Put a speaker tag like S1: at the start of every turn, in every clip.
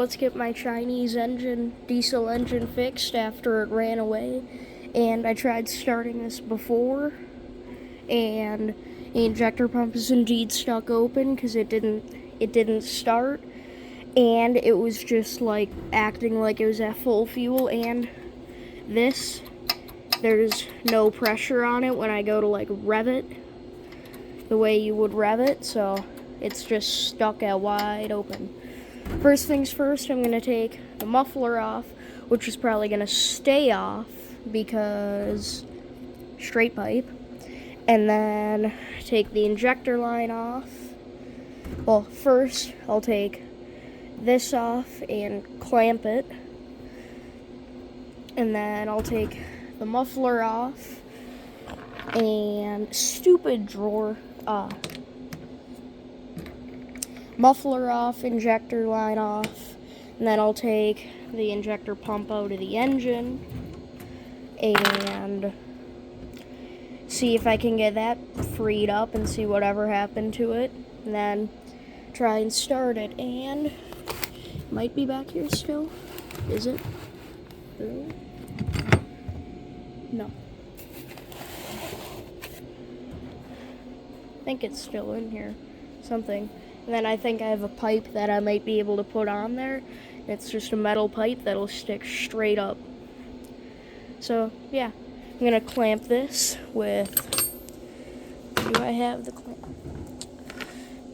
S1: let's get my Chinese diesel engine fixed after it ran away. And I tried starting this before, and the injector pump is indeed stuck open because it didn't start, and it was just like acting like it was at full fuel. And there's no pressure on it when I go to like rev it the way you would rev it, so it's just stuck at wide open. First things first, I'm going to take the muffler off, which is probably going to stay off because straight pipe, and then take the injector line off. Well, first I'll take this off and clamp it, and then I'll take the muffler off and stupid drawer muffler off, injector line off, and then I'll take the injector pump out of the engine and see if I can get that freed up and see whatever happened to it, and then try and start it. And it might be back here still. Is it? Really? No. I think it's still in here. Something. And then I think I have a pipe that I might be able to put on there. It's just a metal pipe that'll stick straight up. So, yeah. I'm going to clamp this with... Do I have the clamp?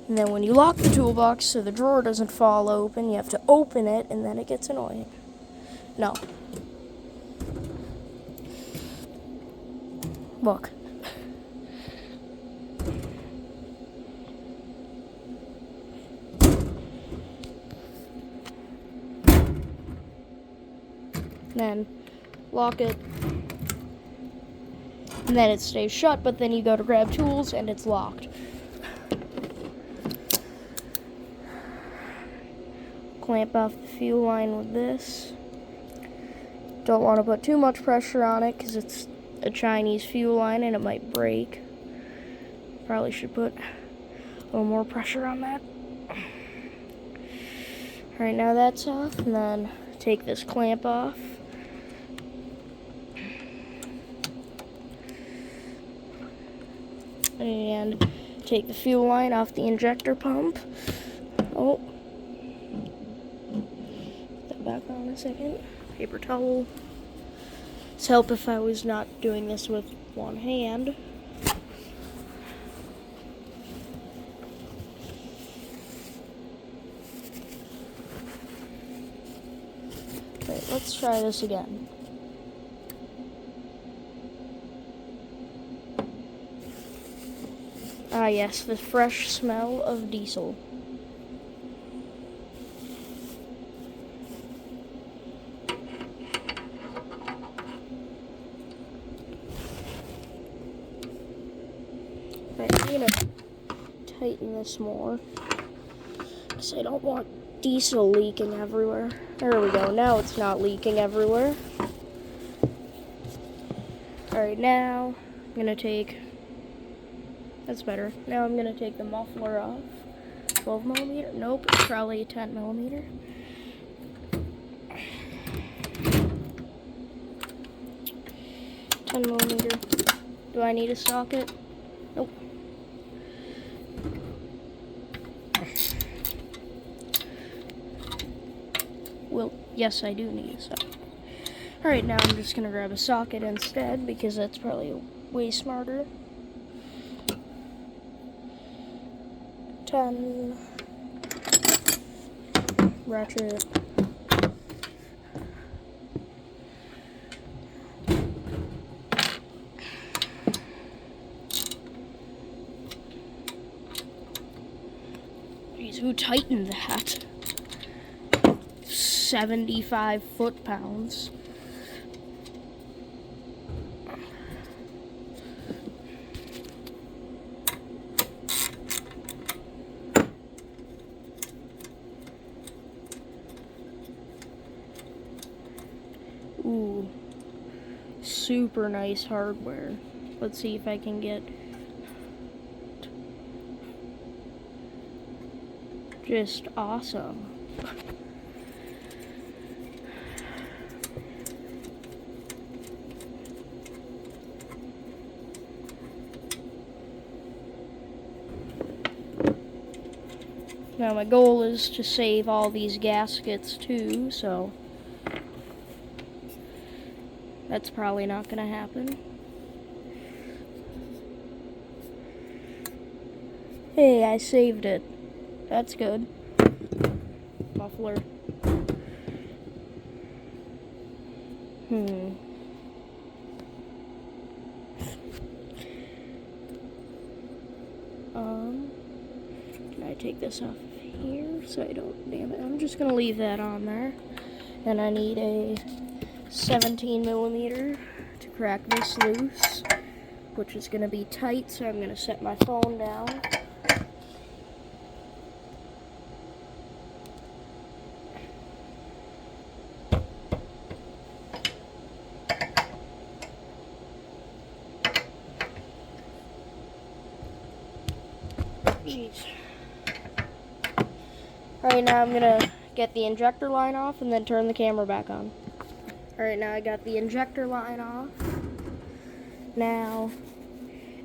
S1: And then when you lock the toolbox so the drawer doesn't fall open, you have to open it, and then it gets annoying. No. Look. Then lock it, and then it stays shut, but then you go to grab tools and it's locked. Clamp off the fuel line with this. Don't want to put too much pressure on it because it's a Chinese fuel line and it might break. Probably should put a little more pressure on that. Alright, now that's off, and then take this clamp off. And take the fuel line off the injector pump. Oh. Put that back on a second. Paper towel. It's help if I was not doing this with one hand. Wait, let's try this again. Ah yes, the fresh smell of diesel. Right, I'm gonna tighten this more because I don't want diesel leaking everywhere. There we go, now it's not leaking everywhere. Alright, now I'm gonna take... That's better. Now I'm going to take the muffler off. 12 millimeter? Nope, it's probably a 10 millimeter. Do I need a socket? Nope. Well, yes, I do need a socket. Alright, now I'm just going to grab a socket instead because that's probably way smarter. 10 ratchet. Jeez, who tightened that? 75 foot-pounds. Ooh, super nice hardware. Let's see if I can get just awesome. Now my goal is to save all these gaskets too, so that's probably not gonna happen. Hey, I saved it. That's good. Muffler. Can I take this off here so I don't, damn it. I'm just gonna leave that on there. And I need a 17 millimeter to crack this loose, which is gonna be tight, so I'm gonna set my phone down. Jeez. Alright, now I'm gonna get the injector line off and then turn the camera back on. Alright, now I got the injector line off. Now,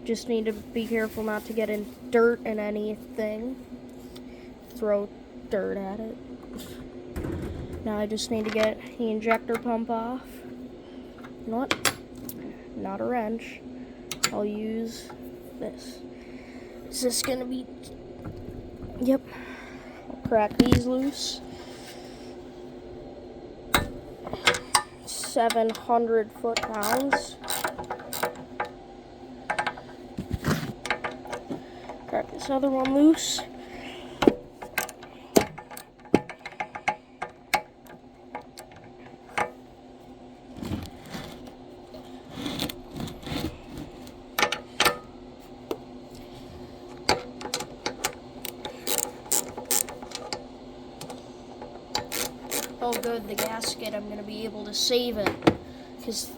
S1: just need to be careful not to get in dirt and anything. Throw dirt at it. Now I just need to get the injector pump off. You know what? Not a wrench. I'll use this. Is this gonna be... Yep. I'll crack these loose. 700 foot-pounds. Crack this other one loose. Oh good, the gasket, I'm going to be able to save it, because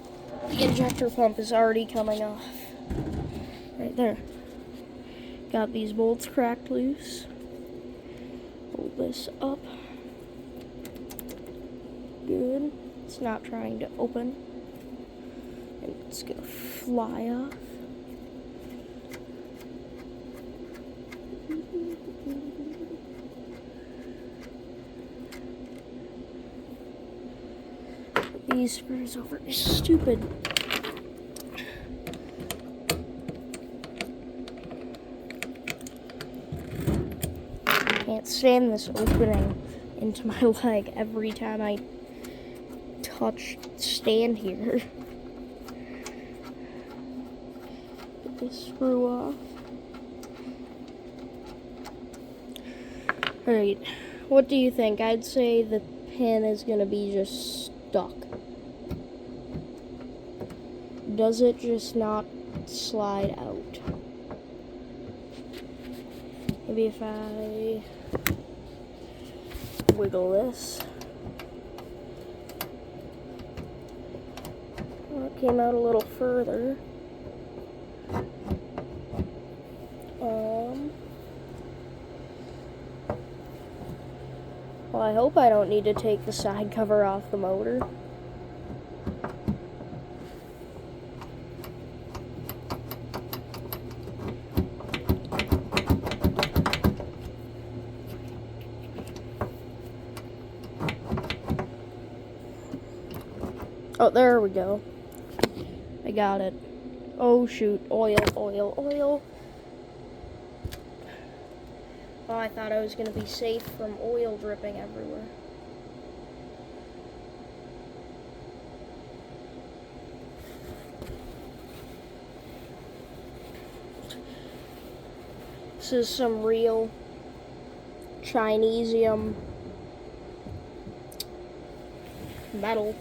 S1: the injector pump is already coming off. Right there. Got these bolts cracked loose. Hold this up. Good. It's not trying to open. And it's going to fly off. These screws over. Stupid. Can't stand this opening into my leg every time I stand here. Get this screw off. Alright, what do you think? I'd say the pin is gonna be just stuck. Does it just not slide out? Maybe if I wiggle this. Well, it came out a little further. Well, I hope I don't need to take the side cover off the motor. Oh, there we go. I got it. Oh shoot, oil, oil, oil. Oh, I thought I was gonna be safe from oil dripping everywhere. This is some real Chinesium metal.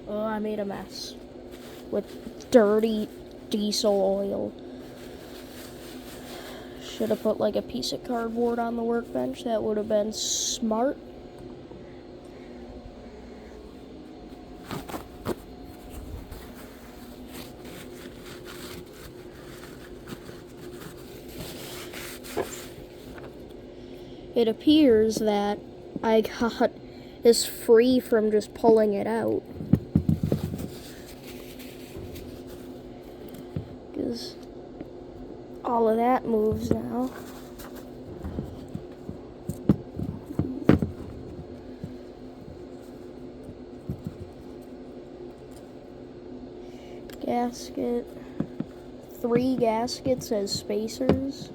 S1: Oh, I made a mess with dirty diesel oil. Should have put like a piece of cardboard on the workbench. That would have been smart. It appears that I got this free from just pulling it out. Because all of that moves now. gasket, 3 gaskets as spacers.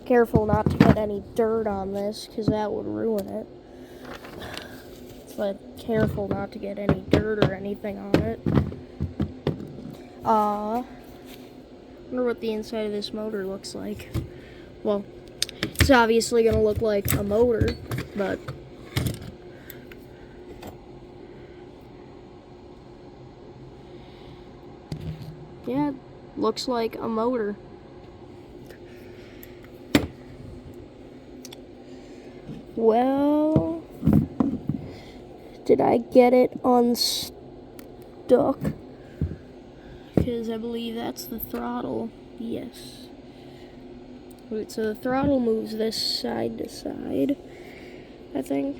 S1: Careful not to get any dirt on this, because that would ruin it. But careful not to get any dirt or anything on it. I wonder what the inside of this motor looks like. Well, it's obviously going to look like a motor, but yeah, looks like a motor. Well, did I get it unstuck? Because I believe that's the throttle. Yes. Wait, so the throttle moves this side to side, I think.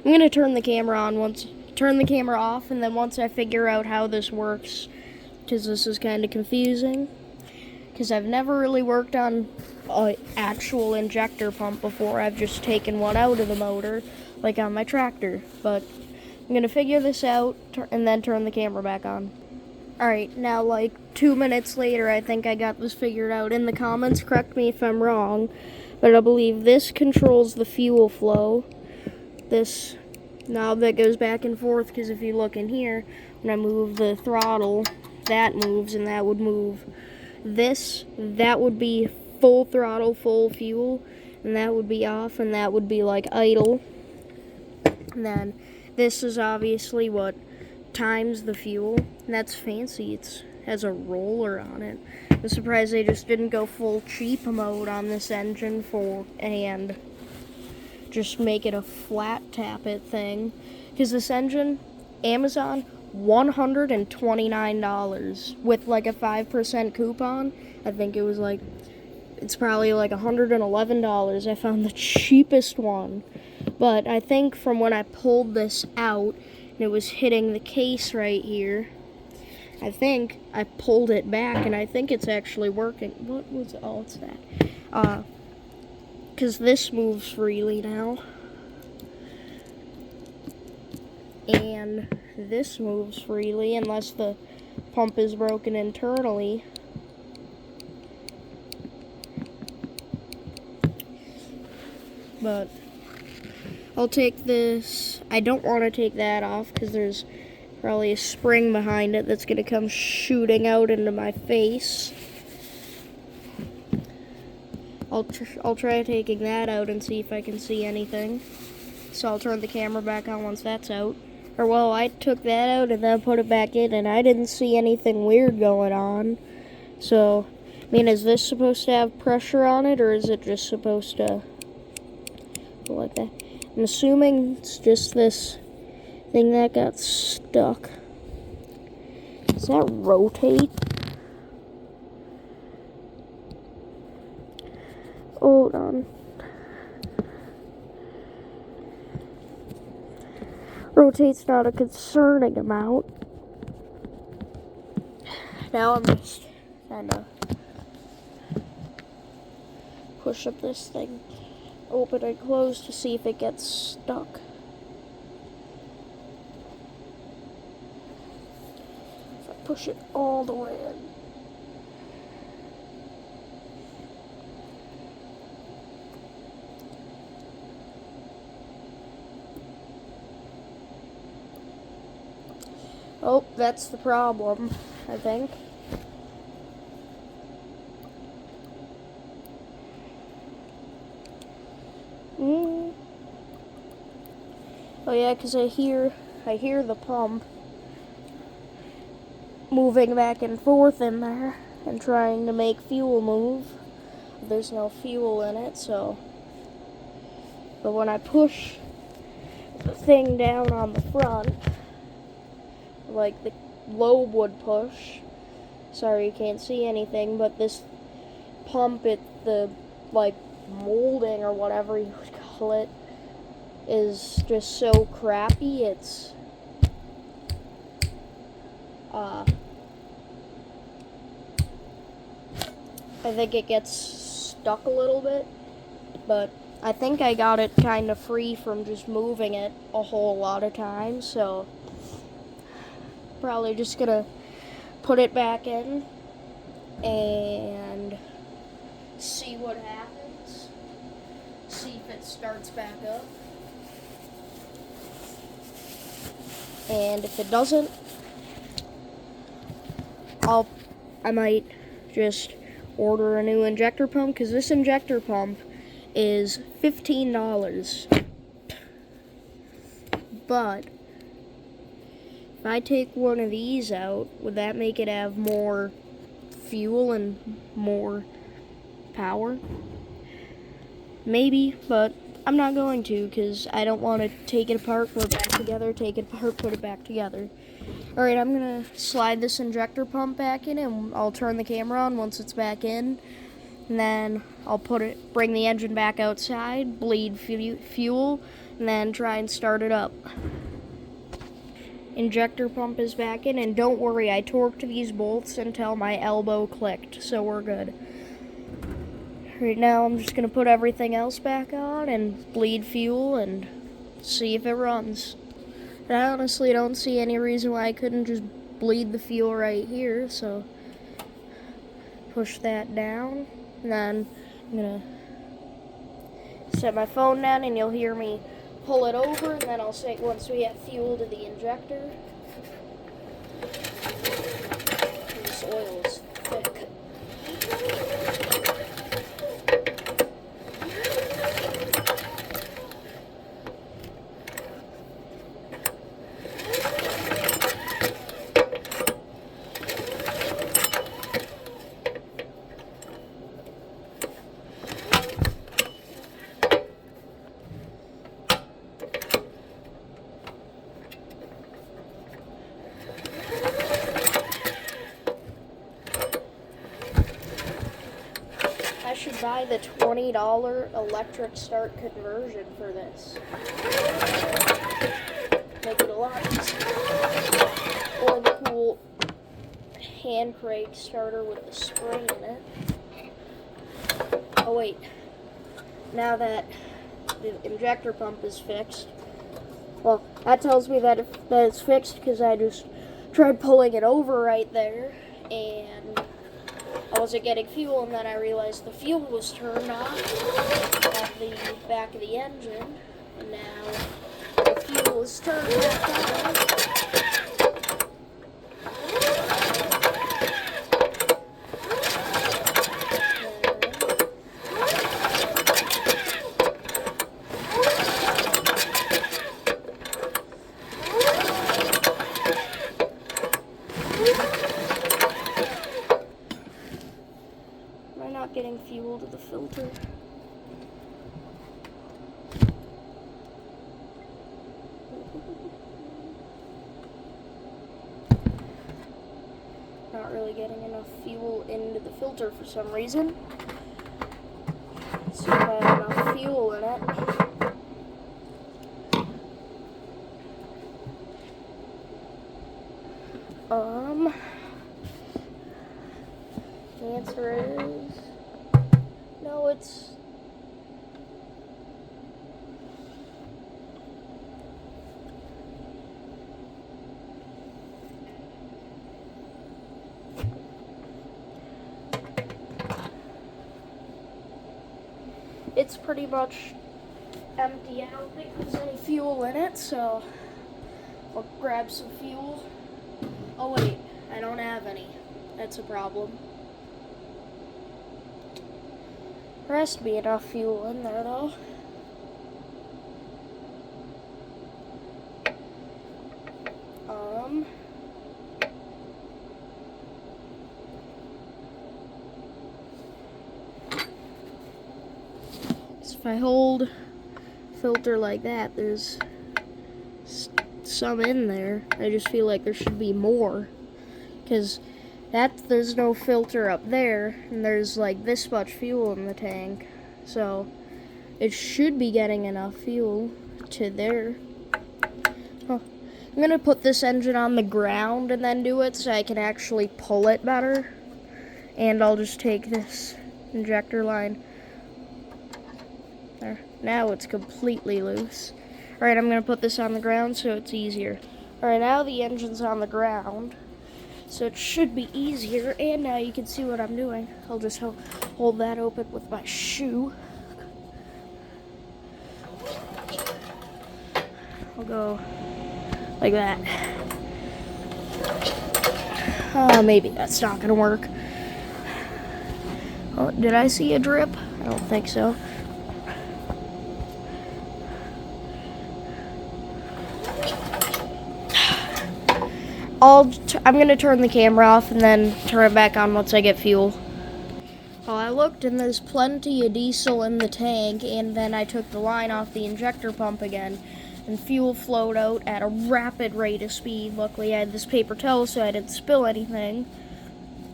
S1: I'm gonna turn the camera off, and then once I figure out how this works, because this is kind of confusing, because I've never really worked on an actual injector pump before. I've just taken one out of the motor, like on my tractor. But I'm gonna figure this out and then turn the camera back on. Alright, now like 2 minutes later, I think I got this figured out. In the comments, correct me if I'm wrong, but I believe this controls the fuel flow. This knob that goes back and forth, because if you look in here, when I move the throttle, that moves, and that would move. That would be full throttle, full fuel, and that would be off, and that would be like idle. And then this is obviously what times the fuel, and that's fancy. It has a roller on it. I'm surprised they just didn't go full cheap mode on this engine and just make it a flat tap it thing. Because this engine, Amazon, $129 with like a 5% coupon. I think it was like, it's probably like $111. I found the cheapest one. But I think from when I pulled this out, and it was hitting the case right here, I think I pulled it back, and I think it's actually working. What was it? Oh, it's that. Because this moves freely now. And this moves freely unless the pump is broken internally. But I'll take this. I don't want to take that off because there's probably a spring behind it that's going to come shooting out into my face. I'll try taking that out and see if I can see anything. So I'll turn the camera back on once that's out. Or, well, I took that out and then put it back in, and I didn't see anything weird going on. So, I mean, is this supposed to have pressure on it, or is it just supposed to go like that? I'm assuming it's just this thing that got stuck. Does that rotate? Hold on. Rotate's not a concerning amount. Now I'm just kind of push up this thing, open and close to see if it gets stuck. If I push it all the way in. Oh, that's the problem, I think. Oh yeah, because I hear the pump moving back and forth in there and trying to make fuel move. There's no fuel in it, so. But when I push the thing down on the front, like the lobe would push. Sorry, you can't see anything, but this pump, the like molding or whatever you would call it, is just so crappy. It's I think it gets stuck a little bit, but I think I got it kind of free from just moving it a whole lot of times, so probably just gonna put it back in and see what happens. See if it starts back up. And if it doesn't, I might just order a new injector pump, because this injector pump is $15. But if I take one of these out, would that make it have more fuel and more power? Maybe, but I'm not going to, because I don't want to take it apart, put it back together, take it apart, put it back together. Alright, I'm going to slide this injector pump back in, and I'll turn the camera on once it's back in. And then I'll bring the engine back outside, bleed fuel, and then try and start it up. Injector pump is back in, and don't worry, I torqued these bolts until my elbow clicked, so we're good. Right now I'm just going to put everything else back on and bleed fuel and see if it runs. And I honestly don't see any reason why I couldn't just bleed the fuel right here, so push that down. And then I'm going to set my phone down and you'll hear me pull it over, and then I'll say once we have fuel to the injector. This oil is thick. I should buy the $20 electric start conversion for this. Make it a lot easier. Or the cool hand crank starter with the spring in it. Oh wait, now that the injector pump is fixed, well, that tells me that it's fixed because I just tried pulling it over right there and I wasn't getting fuel, and then I realized the fuel was turned off at the back of the engine, and now the fuel is turned back on. Getting fuel to the filter. Not really getting enough fuel into the filter for some reason. Let's see if I have enough fuel in it. The answer is no, it's pretty much empty. I don't think there's any fuel in it, so I'll grab some fuel. Oh wait, I don't have any. That's a problem. There has to be enough fuel in there though. So if I hold filter like that, there's some in there. I just feel like there should be more, because there's no filter up there, and there's like this much fuel in the tank, so it should be getting enough fuel to there. I'm gonna put this engine on the ground and then do it so I can actually pull it better, and I'll just take this injector line There. Now it's completely loose. Alright, I'm going to put this on the ground so it's easier. Alright, now the engine's on the ground, so it should be easier, and now you can see what I'm doing. I'll just hold that open with my shoe. I'll go like that. Maybe that's not going to work. Oh, did I see a drip? I don't think so. I'm going to turn the camera off and then turn it back on once I get fuel. Well, I looked and there's plenty of diesel in the tank, and then I took the line off the injector pump again, and fuel flowed out at a rapid rate of speed. Luckily I had this paper towel so I didn't spill anything,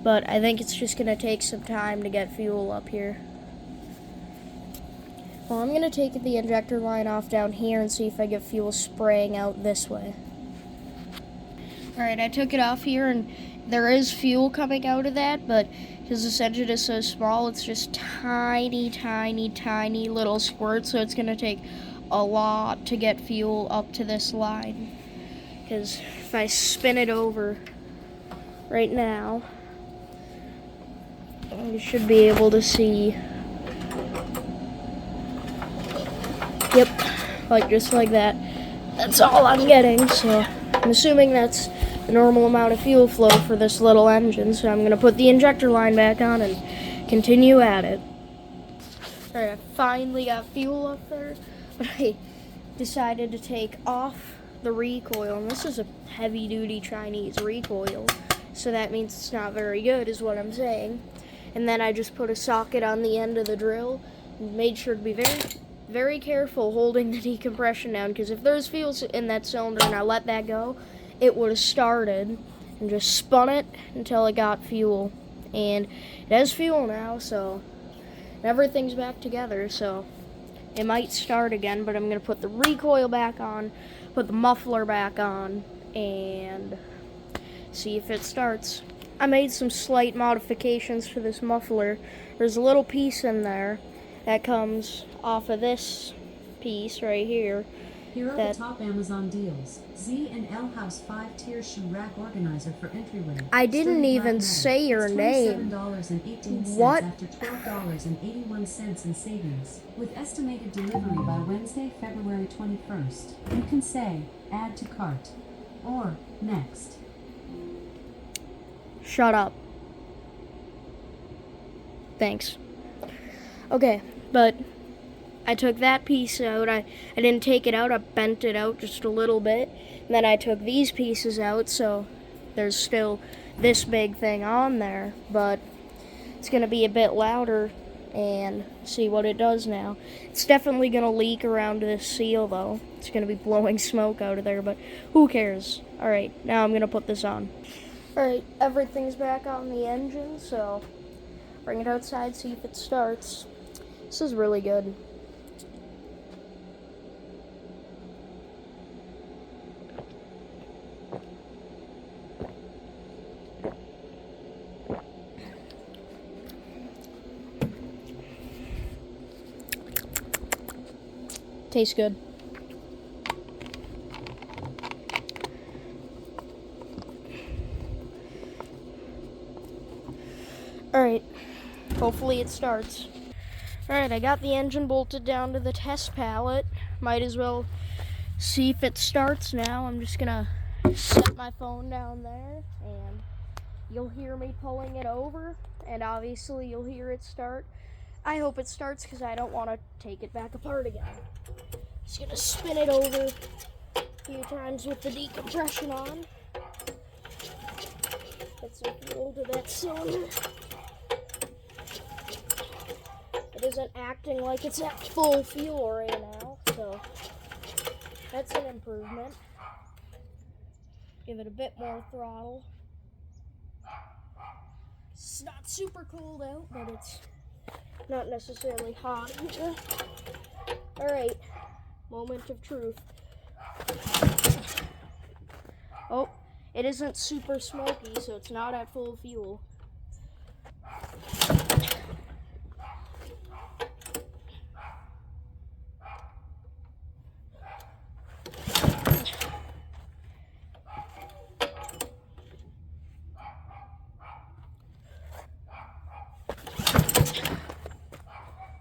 S1: but I think it's just going to take some time to get fuel up here. Well, I'm going to take the injector line off down here and see if I get fuel spraying out this way. Alright, I took it off here and there is fuel coming out of that, but because this engine is so small, it's just tiny little squirts, so it's going to take a lot to get fuel up to this line. Because if I spin it over right now, you should be able to see. Yep, like just like that. That's all I'm getting, so I'm assuming that's the normal amount of fuel flow for this little engine, so I'm going to put the injector line back on and continue at it. Alright, I finally got fuel up there, but I decided to take off the recoil, and this is a heavy-duty Chinese recoil, so that means it's not very good, is what I'm saying. And then I just put a socket on the end of the drill and made sure to be very careful holding the decompression down, because if there's fuel in that cylinder and I let that go, it would have started and just spun it until it got fuel. And it has fuel now, so everything's back together, so it might start again, but I'm going to put the recoil back on, put the muffler back on, and see if it starts. I made some slight modifications for this muffler. There's a little piece in there that comes off of this piece right here.
S2: Here are the top Amazon deals. Z and L House 5-tier shoe rack organizer for entryway.
S1: I didn't even say your name.
S2: $27.18
S1: What?
S2: After $12.81 in savings. With estimated delivery by Wednesday, February 21st. You can say, add to cart. Or, next.
S1: Shut up. Thanks. Okay, but I took that piece out. I didn't take it out, I bent it out just a little bit. And then I took these pieces out, so there's still this big thing on there, but it's going to be a bit louder, and see what it does now. It's definitely going to leak around this seal, though. It's going to be blowing smoke out of there, but who cares? Alright, now I'm going to put this on. Alright, everything's back on the engine, so bring it outside, see if it starts. This is really good. Tastes good. Alright, hopefully it starts. Alright, I got the engine bolted down to the test pallet. Might as well see if it starts now. I'm just gonna set my phone down there, and you'll hear me pulling it over, and obviously you'll hear it start. I hope it starts because I don't want to take it back apart again. Just gonna spin it over a few times with the decompression on. Get some fuel to that cylinder. It isn't acting like it's at full fuel right now, so that's an improvement. Give it a bit more throttle. It's not super cold out, but it's not necessarily hot either. Alright, moment of truth. Oh, it isn't super smoky, so it's not at full fuel.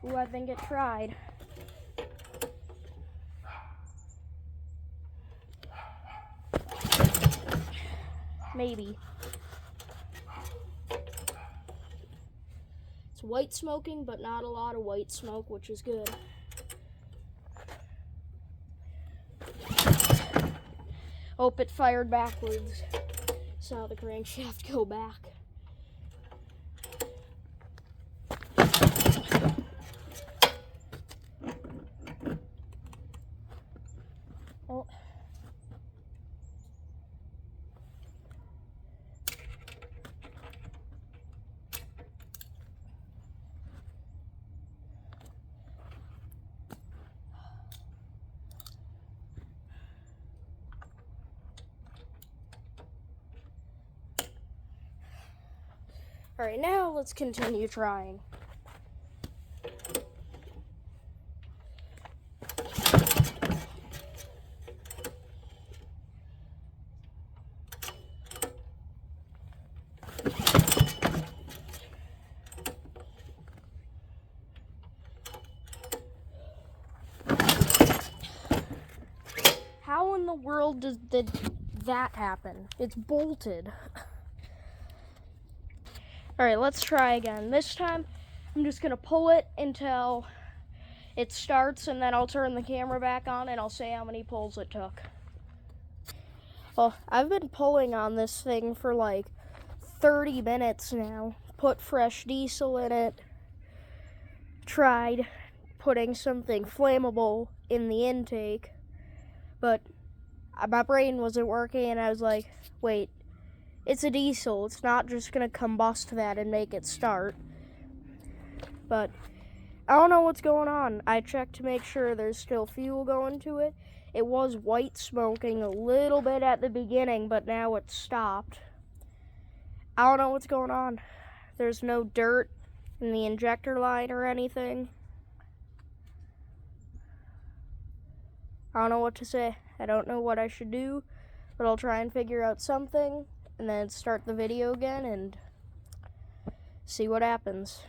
S1: Ooh, I think it tried. Maybe. It's white smoking, but not a lot of white smoke, which is good. Oh, it fired backwards. Saw the crankshaft go back. Oh. Alright, now let's continue trying. How in the world did that happen? It's bolted. Alright, let's try again. This time, I'm just going to pull it until it starts, and then I'll turn the camera back on, and I'll say how many pulls it took. Well, I've been pulling on this thing for like 30 minutes now. Put fresh diesel in it. Tried putting something flammable in the intake, but my brain wasn't working, and I was like, wait, it's a diesel. It's not just going to combust that and make it start. But I don't know what's going on. I checked to make sure there's still fuel going to it. It was white smoking a little bit at the beginning, but now it's stopped. I don't know what's going on. There's no dirt in the injector line or anything. I don't know what to say. I don't know what I should do, but I'll try and figure out something and then start the video again and see what happens.